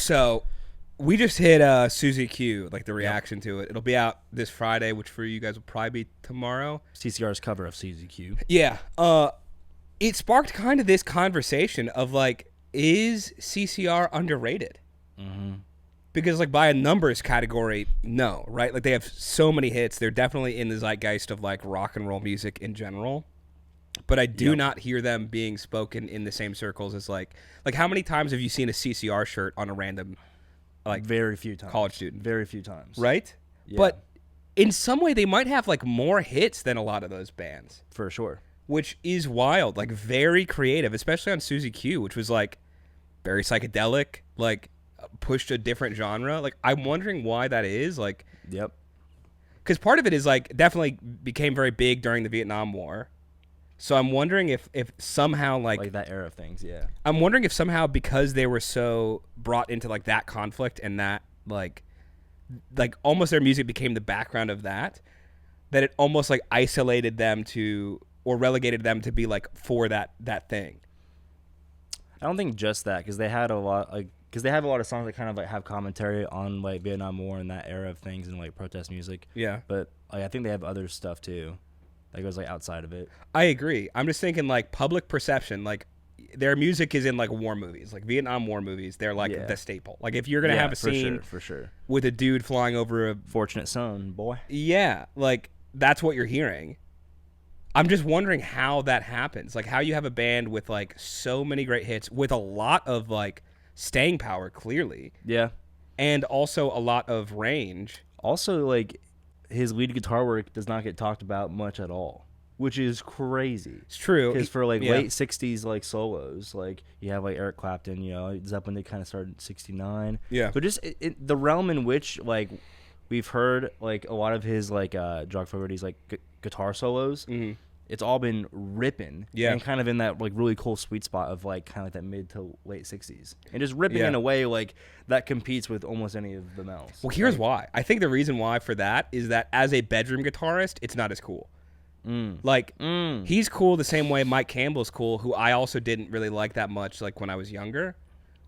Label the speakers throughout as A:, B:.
A: So we just hit Suzy Q, like the reaction to it. It'll be out this Friday, which for you guys will probably be tomorrow.
B: CCR's cover of Suzy Q.
A: Yeah. It sparked kind of this conversation of like, is CCR underrated?
B: Mm-hmm.
A: Because like by a numbers category, no, right? Like they have so many hits. They're definitely in the zeitgeist of like rock and roll music in general. But I do not hear them being spoken in the same circles as like how many times have you seen a CCR shirt on a random like
B: very few times
A: college student?
B: Very few times.
A: Right?
B: Yeah.
A: But in some way they might have like more hits than a lot of those bands.
B: For sure.
A: Which is wild, like very creative, especially on Suzy Q, which was like very psychedelic, like pushed a different genre. Like I'm wondering why that is. Like,
B: yep.
A: Because part of it is like definitely became very big during the Vietnam War. So I'm wondering if somehow like
B: that era of things, yeah.
A: I'm wondering if somehow because they were so brought into like that conflict and that like almost their music became the background of that it almost like isolated them to or relegated them to be like for that thing.
B: I don't think just that because they had a lot because they have a lot of songs that kind of like have commentary on like Vietnam War and that era of things and like protest music.
A: Yeah,
B: but like, I think they have other stuff too that goes like outside of it.
A: I agree. I'm just thinking like public perception, like their music is in like war movies, like Vietnam War movies. They're like the staple. Like if you're gonna have a scene
B: for sure
A: with a dude flying over a
B: Fortunate Son, boy.
A: Yeah, like that's what you're hearing. I'm just wondering how that happens. Like how you have a band with like so many great hits with a lot of like staying power, clearly.
B: Yeah.
A: And also a lot of range.
B: Also, like his lead guitar work does not get talked about much at all, which is crazy.
A: It's true.
B: Because for like late 60s like solos, like you have like Eric Clapton, you know, Zeppelin, they kind of started in 69.
A: Yeah.
B: But just the realm in which like we've heard like a lot of his like Jog Fogerty's like guitar solos.
A: Mm-hmm.
B: It's all been ripping, and kind of in that like really cool sweet spot of like kind of like that mid to late 60s, and just ripping in a way like that competes with almost any of them else.
A: Well, here's why. I think the reason why for that is that as a bedroom guitarist, it's not as cool. He's cool the same way Mike Campbell's cool, who I also didn't really like that much like when I was younger.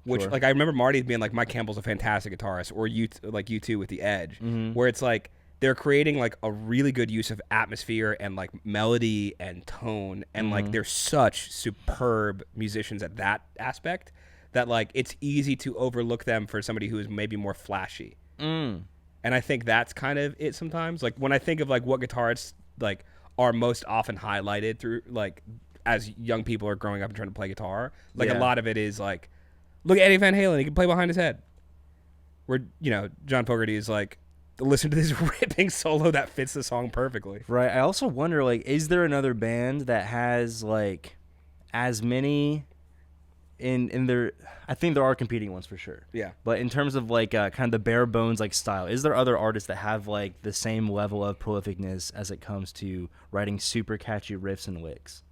A: Which like I remember Marty being like, Mike Campbell's a fantastic guitarist, or U2 with The Edge, where it's like they're creating like a really good use of atmosphere and like melody and tone, and like they're such superb musicians at that aspect that like it's easy to overlook them for somebody who is maybe more flashy. And I think that's kind of it sometimes. Like when I think of like what guitarists like are most often highlighted through like as young people are growing up and trying to play guitar, like a lot of it is like, look at Eddie Van Halen, he can play behind his head. Where, you know, John Fogerty is like, listen to this ripping solo that fits the song perfectly.
B: Right. I also wonder, like, is there another band that has like as many in their? I think there are competing ones for sure.
A: Yeah.
B: But in terms of like kind of the bare bones like style, is there other artists that have like the same level of prolificness as it comes to writing super catchy riffs and licks?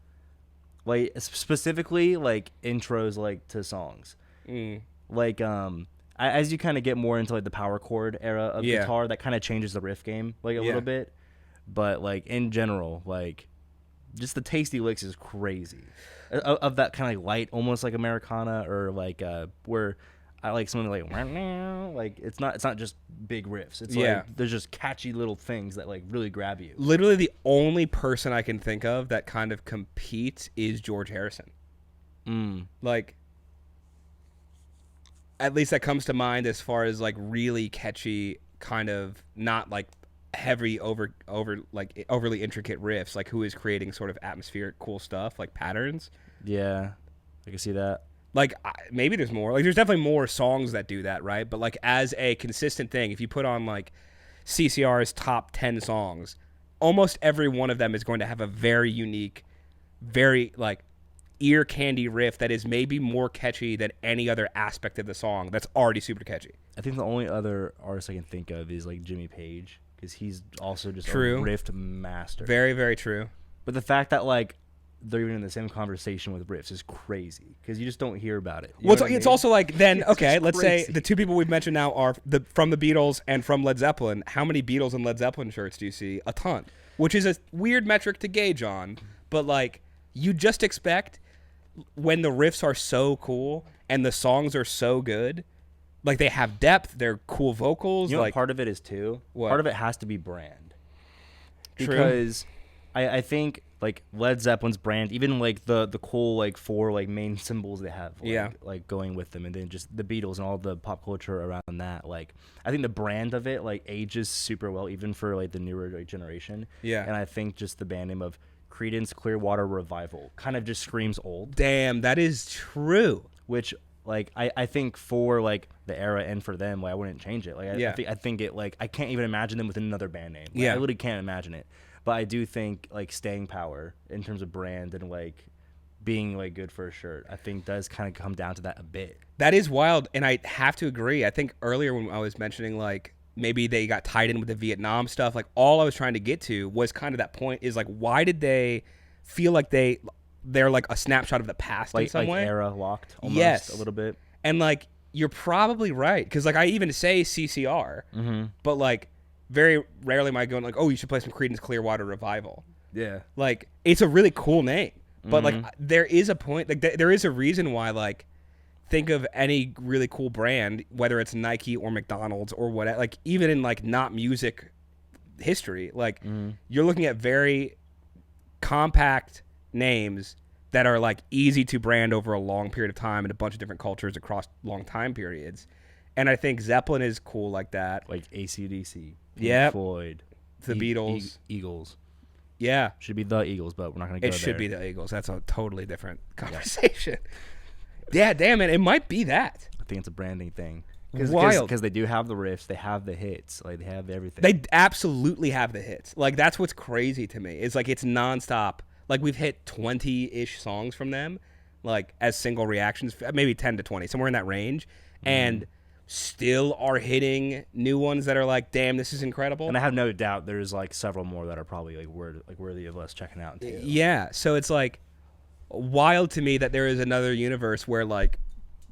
B: Like specifically like intros like to songs. Like as you kind of get more into like the power chord era of guitar, that kind of changes the riff game like a little bit. But like in general, like just the tasty licks is crazy. Of that kind of like light, almost like Americana, or like where I like something like it's not just big riffs. It's like there's just catchy little things that like really grab you.
A: Literally the only person I can think of that kind of competes is George Harrison. Like, at least that comes to mind as far as like really catchy, kind of not like heavy like overly intricate riffs, like who is creating sort of atmospheric cool stuff like patterns.
B: Yeah, I can see that.
A: Like maybe there's more, like there's definitely more songs that do that, right? But like as a consistent thing, if you put on like CCR's top 10 songs, almost every one of them is going to have a very unique, very like ear candy riff that is maybe more catchy than any other aspect of the song that's already super catchy.
B: I think the only other artist I can think of is like Jimmy Page, because he's also just a riff master.
A: Very, very true.
B: But the fact that like they're even in the same conversation with riffs is crazy, because you just don't hear about it.
A: Well, it's also like then okay, let's say the two people we've mentioned now are from the Beatles and from Led Zeppelin. How many Beatles and Led Zeppelin shirts do you see? A ton, which is a weird metric to gauge on. But like you just expect when the riffs are so cool and the songs are so good, Like they have depth. They're cool vocals.
B: You know
A: like
B: what part of it is too?
A: What?
B: Part of it has to be brand.
A: True.
B: Because I think like Led Zeppelin's brand, even like the cool like 4 like main symbols they have, like going with them, and then just the Beatles and all the pop culture around that. Like I think the brand of it like ages super well, even for like the newer like, generation.
A: Yeah.
B: And I think just the band name of Creedence Clearwater Revival kind of just screams old.
A: Damn, that is true.
B: Which like I think for like the era and for them, like I wouldn't change it. Like I think it like I can't even imagine them with another band name. Like, I literally can't imagine it. But I do think like staying power in terms of brand and like being like good for a shirt, I think does kind of come down to that a bit.
A: That is wild, and I have to agree. I think earlier when I was mentioning like maybe they got tied in with the Vietnam stuff, like all I was trying to get to was kind of that point is like why did they feel like they're like a snapshot of the past in some way?
B: Era locked almost a little bit.
A: And like you're probably right because like I even say CCR, but like very rarely am I going like, oh, you should play some Creedence Clearwater Revival.
B: Yeah.
A: Like it's a really cool name, but like there is a point, like there is a reason why like think of any really cool brand, whether it's Nike or McDonald's or whatever, like even in like not music history, like you're looking at very compact names that are like easy to brand over a long period of time in a bunch of different cultures across long time periods. And I think Zeppelin is cool like that.
B: Like ACDC,
A: Pink
B: Floyd,
A: the Beatles,
B: Eagles.
A: Yeah,
B: should be the Eagles, but we're not going to go there.
A: It should be the Eagles. That's a totally different conversation. Yeah, damn it, it might be that.
B: I think it's a branding thing.
A: Wild,
B: because they do have the riffs, they have the hits, like they have everything.
A: They absolutely have the hits. Like that's what's crazy to me. It's like it's nonstop. Like we've hit 20-ish songs from them, like as single reactions, maybe 10 to 20, somewhere in that range, and still are hitting new ones that are like, damn, this is incredible.
B: And I have no doubt there's like several more that are probably like worthy of us checking out too.
A: Yeah, so it's like wild to me that there is another universe where like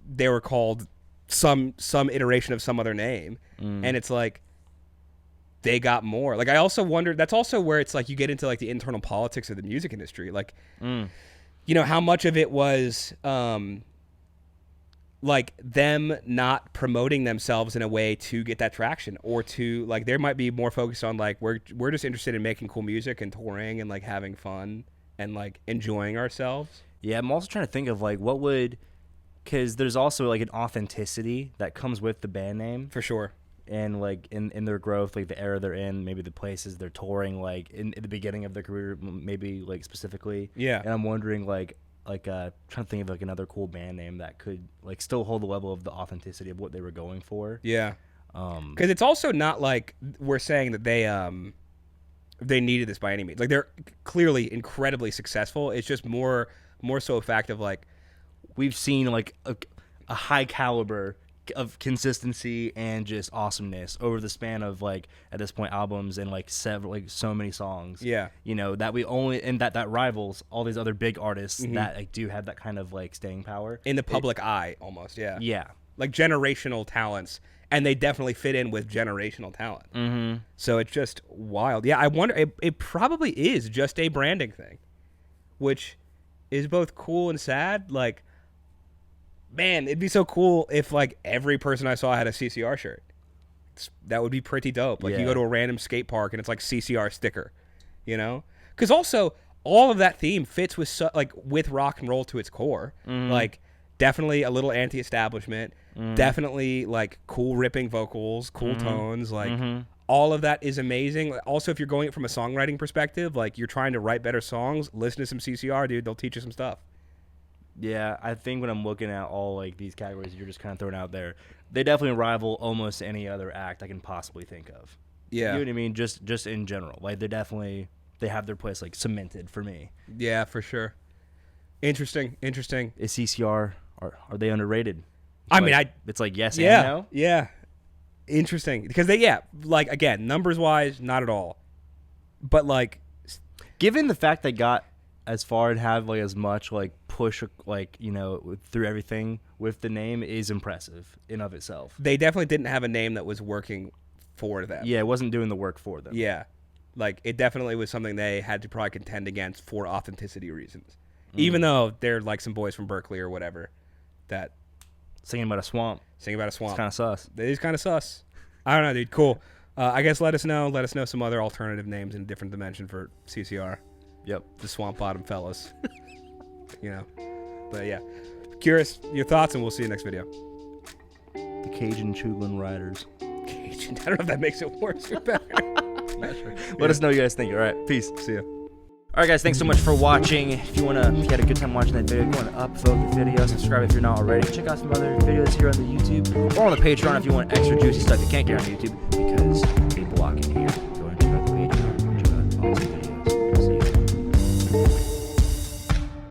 A: they were called some iteration of some other name, and it's like they got more. Like I also wonder, that's also where it's like you get into like the internal politics of the music industry, like you know how much of it was like them not promoting themselves in a way to get that traction, or to like there might be more focused on like we're just interested in making cool music and touring and like having fun and like enjoying ourselves.
B: Yeah, I'm also trying to think of like what would, because there's also like an authenticity that comes with the band name
A: For sure.
B: and like in their growth, like the era they're in, maybe the places they're touring, like in the beginning of their career, maybe like specifically.
A: Yeah.
B: And I'm wondering like trying to think of like another cool band name that could like still hold the level of the authenticity of what they were going for.
A: Yeah. Because it's also not like we're saying that they needed this by any means. Like they're clearly incredibly successful. It's just more so a fact of like
B: we've seen like a high caliber of consistency and just awesomeness over the span of like at this point albums and like several like so many songs.
A: Yeah.
B: You know, that we only and that rivals all these other big artists that like do have that kind of like staying power
A: in the public eye almost. Yeah.
B: Yeah.
A: Like generational talents, and they definitely fit in with generational talent. So it's just wild. Yeah, I wonder, it probably is just a branding thing, which is both cool and sad. Like, man, it'd be so cool if like every person I saw had a CCR shirt. That would be pretty dope. Like you go to a random skate park and it's like CCR sticker, you know? Because also all of that theme fits with with rock and roll to its core. Like definitely a little anti-establishment, definitely like cool ripping vocals, cool tones, like all of that is amazing. Also, if you're going it from a songwriting perspective, like you're trying to write better songs, listen to some CCR, dude. They'll teach you some stuff.
B: Yeah, I think when I'm looking at all like these categories you're just kind of throwing out there, they definitely rival almost any other act I can possibly think of.
A: Yeah.
B: You know what I mean? Just in general. Like they have their place like cemented for me.
A: Yeah, for sure. Interesting.
B: Is CCR, are they underrated?
A: I mean,
B: it's like yes
A: yeah,
B: and no.
A: Yeah. Interesting. Because like again, numbers wise, not at all. But like
B: given the fact they got as far and have like as much like push like, you know, through everything with the name is impressive in of itself.
A: They definitely didn't have a name that was working for them.
B: Yeah, it wasn't doing the work for them.
A: Yeah. Like it definitely was something they had to probably contend against for authenticity reasons. Even though they're like some boys from Berkeley or whatever that
B: Singing about a swamp.
A: Singing about a swamp.
B: It's kind of sus.
A: It is kind of sus. I don't know, dude. Cool. I guess let us know. Let us know some other alternative names in a different dimension for CCR.
B: Yep.
A: The Swamp Bottom Fellas. But yeah. Curious your thoughts, and we'll see you next video.
B: The Cajun Chuglin Riders.
A: Cajun. I don't know if that makes it worse or better. Not sure.
B: Let us know what you guys think. All right. Peace.
A: See ya.
B: All right, guys. Thanks so much for watching. If you had a good time watching that video, go and upvote the video. Subscribe if you're not already. Check out some other videos here on the YouTube or on the Patreon if you want extra juicy stuff you can't get on YouTube.